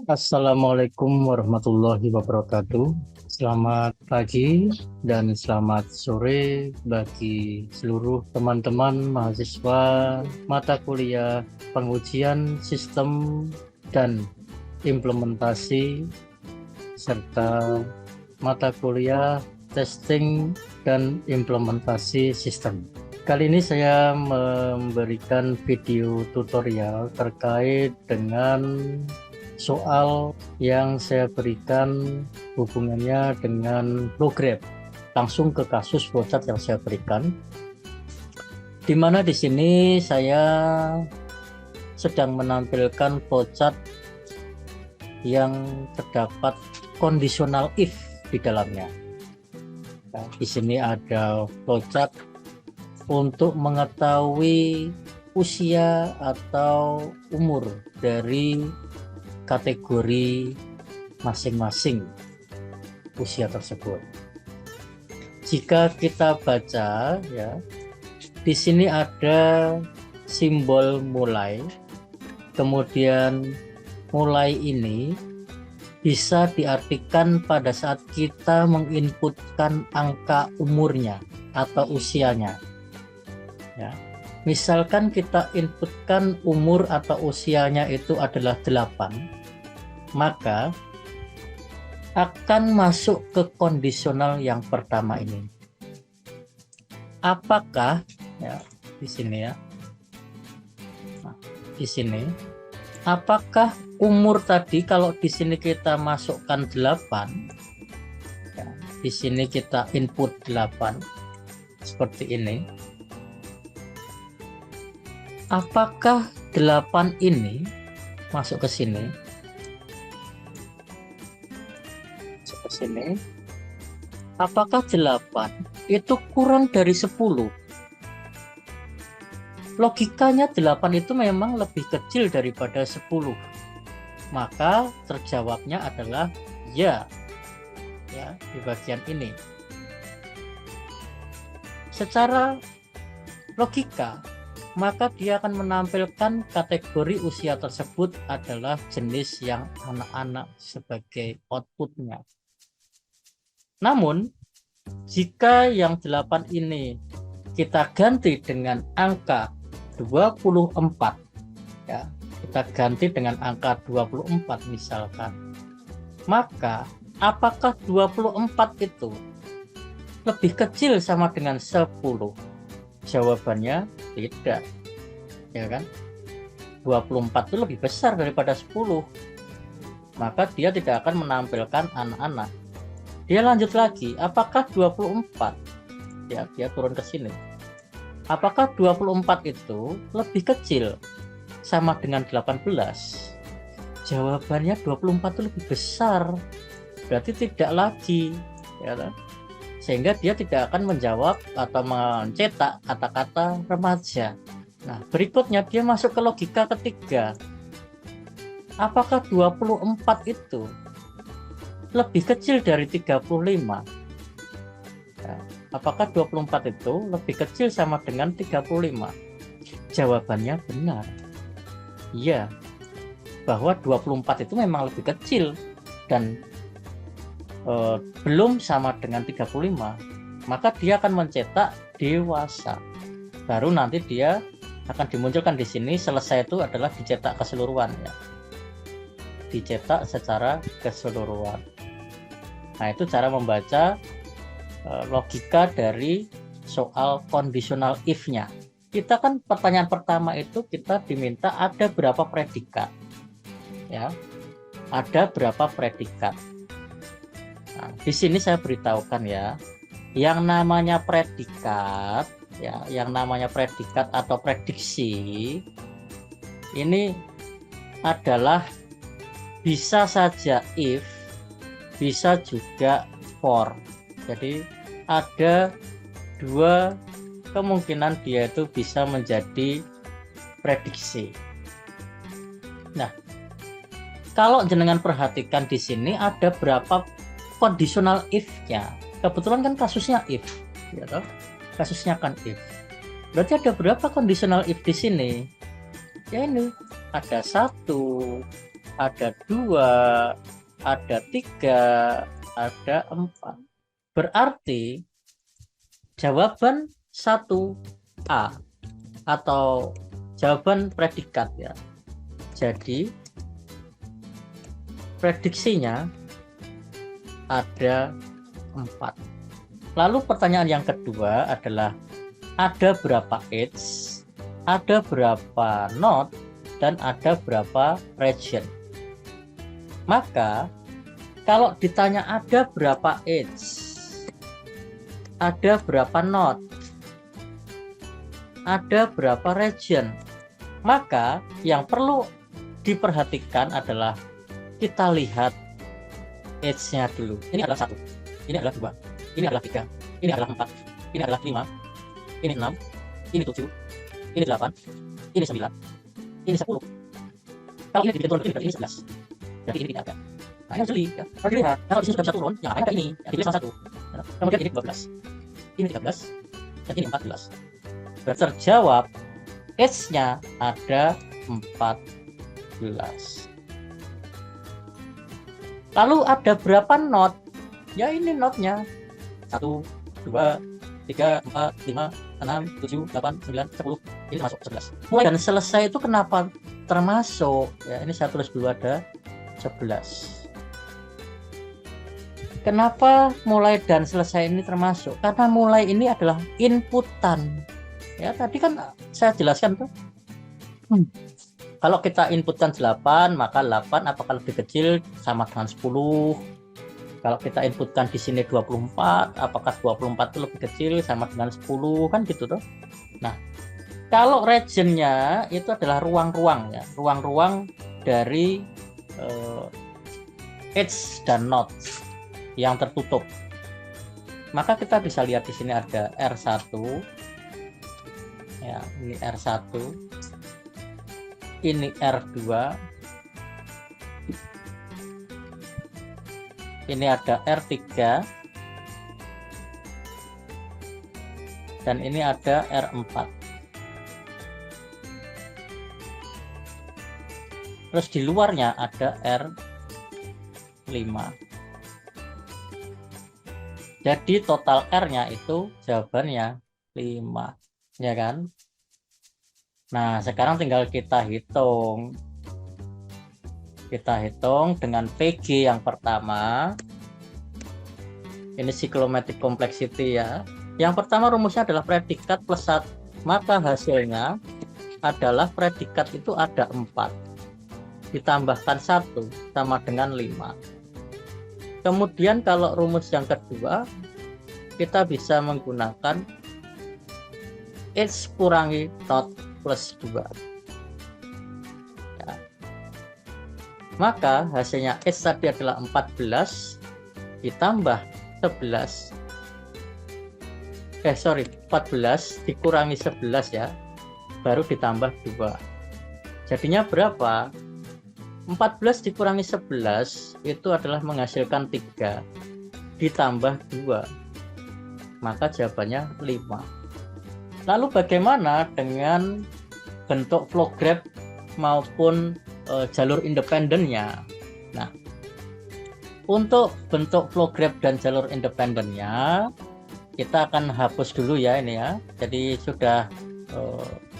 Assalamualaikum warahmatullahi wabarakatuh. Selamat pagi dan selamat sore bagi seluruh teman-teman mahasiswa mata kuliah pengujian sistem dan implementasi serta mata kuliah testing dan implementasi sistem. Kali ini saya memberikan video tutorial terkait dengan soal yang saya berikan hubungannya dengan program. Langsung ke kasus flowchart yang saya berikan, di mana di sini saya sedang menampilkan flowchart yang terdapat conditional if di dalamnya. Nah, di sini ada flowchart untuk mengetahui usia atau umur dari kategori masing-masing usia tersebut. Jika kita baca ya, di sini ada simbol mulai. Kemudian mulai ini bisa diartikan pada saat kita menginputkan angka umurnya atau usianya. Ya. Misalkan kita inputkan umur atau usianya itu adalah 8, maka akan masuk ke kondisional yang pertama ini. Apakah ya di sini ya. Nah, di sini apakah umur tadi kalau di sini kita masukkan 8, ya, di sini kita input 8 seperti ini. Apakah 8 ini masuk ke sini? Masuk ke sini. Apakah 8 itu kurang dari 10? Logikanya 8 itu memang lebih kecil daripada 10. Maka terjawabnya adalah ya. Ya, di bagian ini. Secara logika, maka dia akan menampilkan kategori usia tersebut adalah jenis yang anak-anak sebagai outputnya. Namun, jika yang 8 ini kita ganti dengan angka 24, ya, kita ganti dengan angka 24 misalkan, maka apakah 24 itu lebih kecil sama dengan 10? Jawabannya tidak, ya kan? 24 itu lebih besar daripada 10, maka dia tidak akan menampilkan anak-anak. Dia lanjut lagi, apakah 24, ya dia turun ke sini, apakah 24 itu lebih kecil sama dengan 18? Jawabannya 24 itu lebih besar, berarti tidak lagi, ya kan? Sehingga dia tidak akan menjawab atau mencetak kata-kata remaja. Nah, berikutnya dia masuk ke logika ketiga. Apakah 24 itu lebih kecil dari 35? Nah, apakah 24 itu lebih kecil sama dengan 35? Jawabannya benar. Iya, bahwa 24 itu memang lebih kecil dan belum sama dengan 35, maka dia akan mencetak dewasa. Baru nanti dia akan dimunculkan di sini, selesai itu adalah dicetak keseluruhan, ya. Dicetak secara keseluruhan. Nah, itu cara membaca logika dari soal conditional if-nya. Kita kan pertanyaan pertama itu kita diminta ada berapa predikat, ya. Ada berapa predikat. Nah, di sini saya beritahukan ya, yang namanya predikat, ya, yang namanya predikat atau prediksi ini adalah bisa saja if, bisa juga for. Jadi ada dua kemungkinan dia itu bisa menjadi prediksi. Nah, kalau jenengan perhatikan di sini ada berapa conditional if-nya. Kebetulan kan kasusnya if, ya toh? Kasusnya kan if. Berarti ada berapa conditional if di sini? Ya ini ada 1, ada 2, ada 3, ada 4. Berarti jawaban 1A atau jawaban predikat ya. Jadi prediksinya ada 4. Lalu pertanyaan yang kedua adalah ada berapa edge, ada berapa node, dan ada berapa region. Maka kalau ditanya ada berapa edge, ada berapa node, ada berapa region, maka yang perlu diperhatikan adalah kita lihat edge-nya dulu. Ini adalah 1, ini adalah 2, ini adalah 3, ini adalah 4, ini adalah 5, ini 6, ini 7, ini 8, ini 9, ini 10. Kalau ini dibikin turun, ini 11. Berarti ini tidak ada. Nah, ini harus jeli ya. Harus dilihat. Kalau di sini sudah bisa turun, ya ngapain ke ini? Ya, dipilih salah satu. Kemudian ini 12, ini 13, dan ini 14. Berarti terjawab edge-nya ada 14. Lalu ada berapa node? Ya ini node-nya 1, 2, 3, 4, 5, 6, 7, 8, 9, 10. Ini masuk 11. Mulai dan selesai itu kenapa termasuk? Ya ini saya tulis dulu ada 11. Kenapa mulai dan selesai ini termasuk? Karena mulai ini adalah inputan. Ya tadi kan saya jelaskan tuh. Kalau kita inputkan 8, maka 8 apakah lebih kecil sama dengan 10. Kalau kita inputkan di sini 24, apakah 24 itu lebih kecil sama dengan 10, kan gitu tuh. Nah, kalau region-nya itu adalah ruang-ruang ya, ruang-ruang dari edge dan node yang tertutup. Maka kita bisa lihat di sini ada R1. Ya, ini R1. Ini R2, ini ada R3, dan ini ada R4. Terus di luarnya ada R5. Jadi total R-nya itu jawabannya 5, ya kan? Nah, sekarang tinggal kita hitung. Kita hitung dengan PG yang pertama. Ini cyclomatic complexity ya. Yang pertama rumusnya adalah predikat plus 1. Maka hasilnya adalah predikat itu ada 4. Ditambahkan 1 sama dengan 5. Kemudian kalau rumus yang kedua, kita bisa menggunakan H kurangi node plus 2 ya. Maka hasilnya H tadi adalah 14 ditambah 11 14 dikurangi 11 ya, baru ditambah 2. Jadinya berapa? 14 dikurangi 11 itu adalah menghasilkan 3 ditambah 2, maka jawabannya 5. Lalu bagaimana dengan bentuk flow graph maupun jalur independennya? Nah, untuk bentuk flow graph dan jalur independennya kita akan hapus dulu ya ini ya. Jadi sudah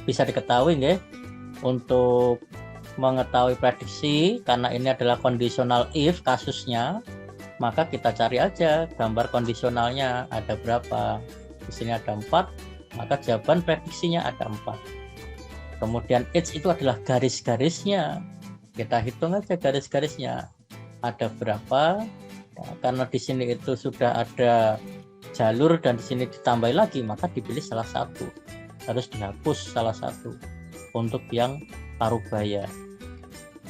bisa diketahui ya, untuk mengetahui prediksi karena ini adalah conditional if kasusnya, maka kita cari aja gambar kondisionalnya ada berapa. Di sini ada 4. Maka jawaban prediksinya ada 4. Kemudian H itu adalah garis-garisnya. Kita hitung aja garis-garisnya ada berapa. Ya, karena di sini itu sudah ada jalur dan di sini ditambah lagi, maka dipilih salah satu. Harus dihapus salah satu untuk yang parubaya.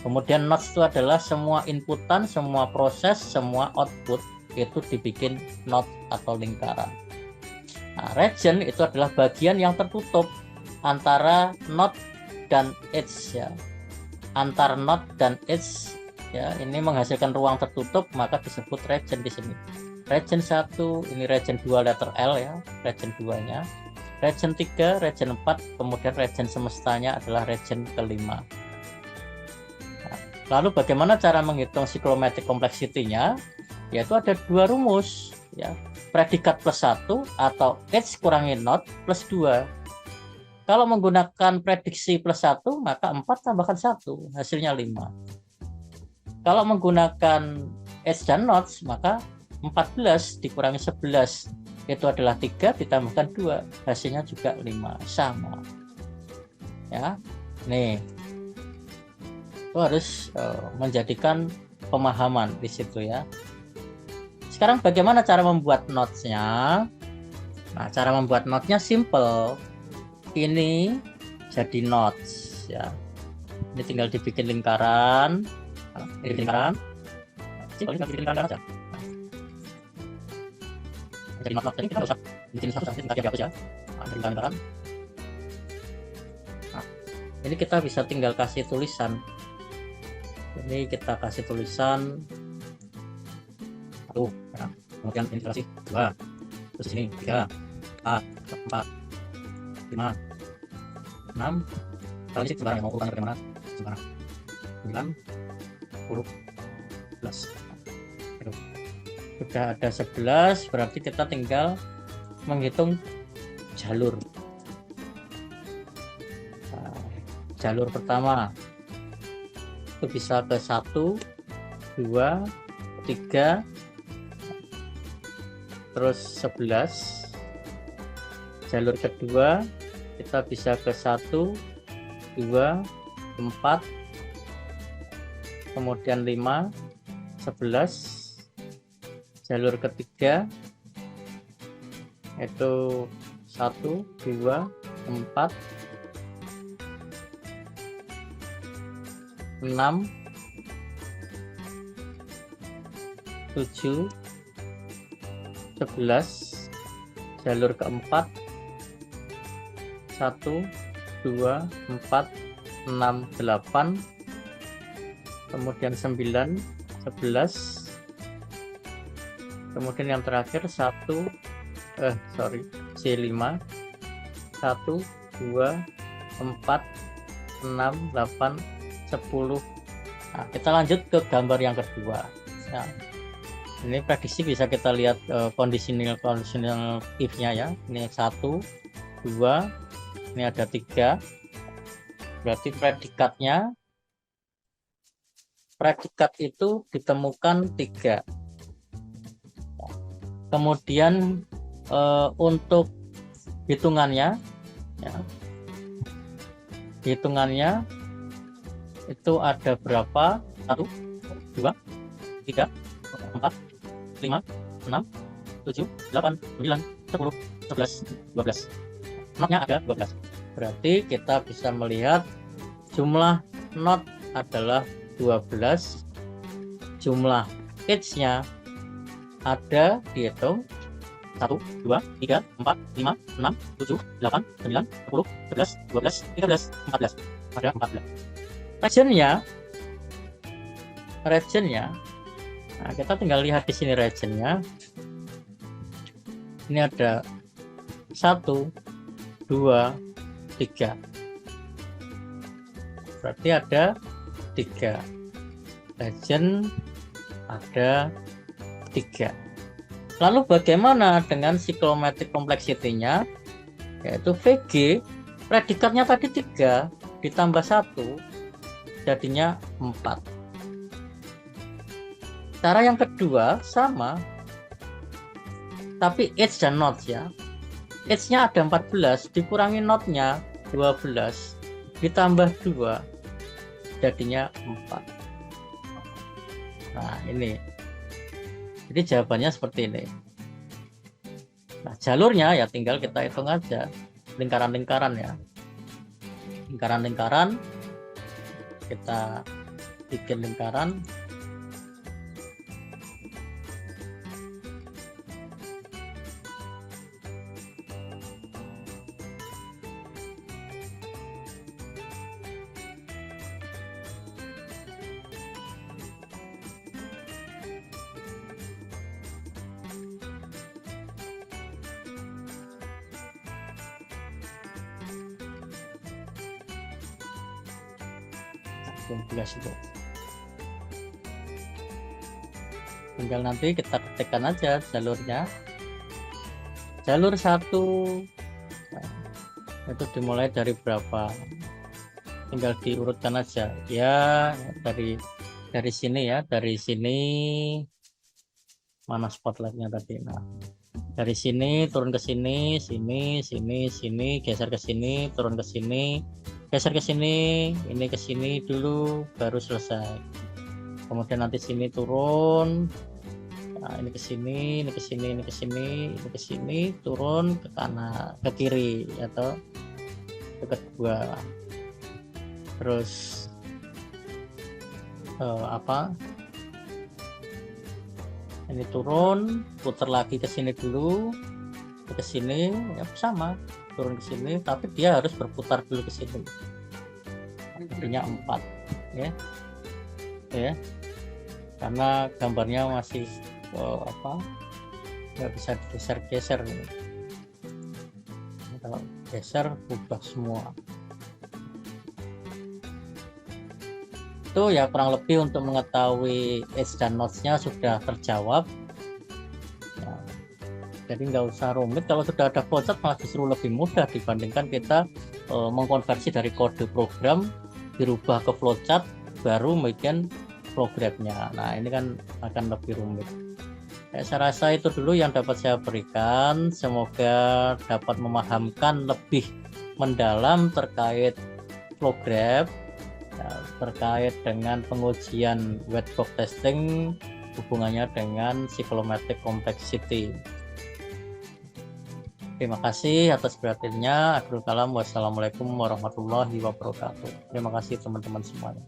Kemudian nodes itu adalah semua inputan, semua proses, semua output itu dibikin node atau lingkaran. Nah, region itu adalah bagian yang tertutup antara node dan edge ya. Antar node dan edge ya, ini menghasilkan ruang tertutup, maka disebut region di sini. Region 1, ini region 2 letter L ya, region 2-nya. Region 3, region 4, kemudian region semestanya adalah region kelima. Nah, Lalu bagaimana cara menghitung cyclomatic complexity-nya? Yaitu ada dua rumus, ya. Predikat plus 1 atau H kurangi not plus 2. Kalau menggunakan prediksi plus 1, maka 4 tambahkan 1, hasilnya 5. Kalau menggunakan H dan not, maka 14 dikurangi 11, itu adalah 3 ditambahkan 2, hasilnya juga 5, sama. Ya, nih. Itu harus menjadikan pemahaman di situ ya. Sekarang bagaimana cara membuat notes-nya? Nah, cara membuat notes-nya simple. Ini jadi notes ya. Ini tinggal dibikin lingkaran. Ini lingkaran. Simple, tinggal bikin lingkaran aja. Jadi notes ini kita usah bikin satu-satu, kita hapus ya. Nah, lingkaran. Nah, ini kita bisa tinggal kasih tulisan. Ini kita kasih tulisan 1, ya. Kemudian ini kasih 2, terus ini 3, 4, 5, 6. Kalau ini sembarang mau urutan bagaimana? Sembarang 9, 10, 11. Sudah ada 11, berarti kita tinggal menghitung jalur. Nah, jalur pertama itu bisa ke 1, 2, 3, terus 11. Jalur kedua kita bisa ke 1, 2, 4, kemudian 5, 11. Jalur ketiga itu 1, 2, 4, 6, 7, 11. Jalur keempat 1, 2, 4, 6, 8, kemudian 9, 11. Kemudian yang terakhir C5, 1, 2, 4, 6, 8, 10. Nah, kita lanjut ke gambar yang kedua. Nah, ini prediksi bisa kita lihat conditional if-nya ya. Ini 1, 2, ini ada 3. Berarti predikat itu ditemukan 3. Kemudian untuk hitungannya ya, itu ada berapa? 1, 2, 3, 4, 5, 6, 7, 8, 9, 10, 11, 12. Notnya ada 12. Berarti kita bisa melihat jumlah not adalah 12. Jumlah H-nya ada dihitung 1, 2, 3, 4, 5, 6, 7, 8, 9, 10, 11, 12, 13, 14. Ada 14. Regionnya, nah, kita tinggal lihat di sini regionnya. Ini ada 1, 2, 3. Berarti ada 3. Region ada 3. Lalu bagaimana dengan cyclomatic complexity-nya? Yaitu VG, predikatnya tadi 3 ditambah 1 jadinya 4. Cara yang kedua sama, tapi H dan not ya. H-nya ada 14, dikurangi not-nya 12, ditambah 2 jadinya 4. Nah, ini. Jadi jawabannya seperti ini. Nah, jalurnya ya tinggal kita hitung aja. Lingkaran-lingkaran ya. Lingkaran-lingkaran. Kita bikin lingkaran. Itu. tinggal nanti kita ketikkan aja jalurnya. Jalur 1 itu dimulai dari berapa, tinggal diurutkan aja ya, dari sini ya, dari sini mana spotlightnya tadi. Nah, dari sini turun ke sini, sini, geser ke sini, turun ke sini, geser ke sini, ini ke sini dulu baru selesai. Kemudian nanti sini turun, nah ini ke sini, ini ke sini, ini ke sini, ini ke sini, turun ke kanan, ke kiri atau ke kedua. Terus ini turun, putar lagi ke sini dulu, ke sini ya sama, turun ke sini, tapi dia harus berputar dulu ke sini. Artinya 4 ya. Ya. Karena gambarnya masih nggak bisa digeser-geser nih. Kalau geser ubah semua. Itu ya kurang lebih untuk mengetahui edge dan notch-nya sudah terjawab ya, jadi nggak usah rumit. Kalau sudah ada flowchart malah justru lebih mudah dibandingkan kita mengkonversi dari kode program dirubah ke flowchart baru bikin programnya. Nah ini kan akan lebih rumit ya. Saya rasa itu dulu yang dapat saya berikan, semoga dapat memahamkan lebih mendalam terkait program ya, terkait dengan pengujian white box testing, hubungannya dengan cyclomatic complexity. Terima kasih atas perhatiannya. Akhirul kalam, wassalamualaikum warahmatullahi wabarakatuh. Terima kasih teman-teman semuanya.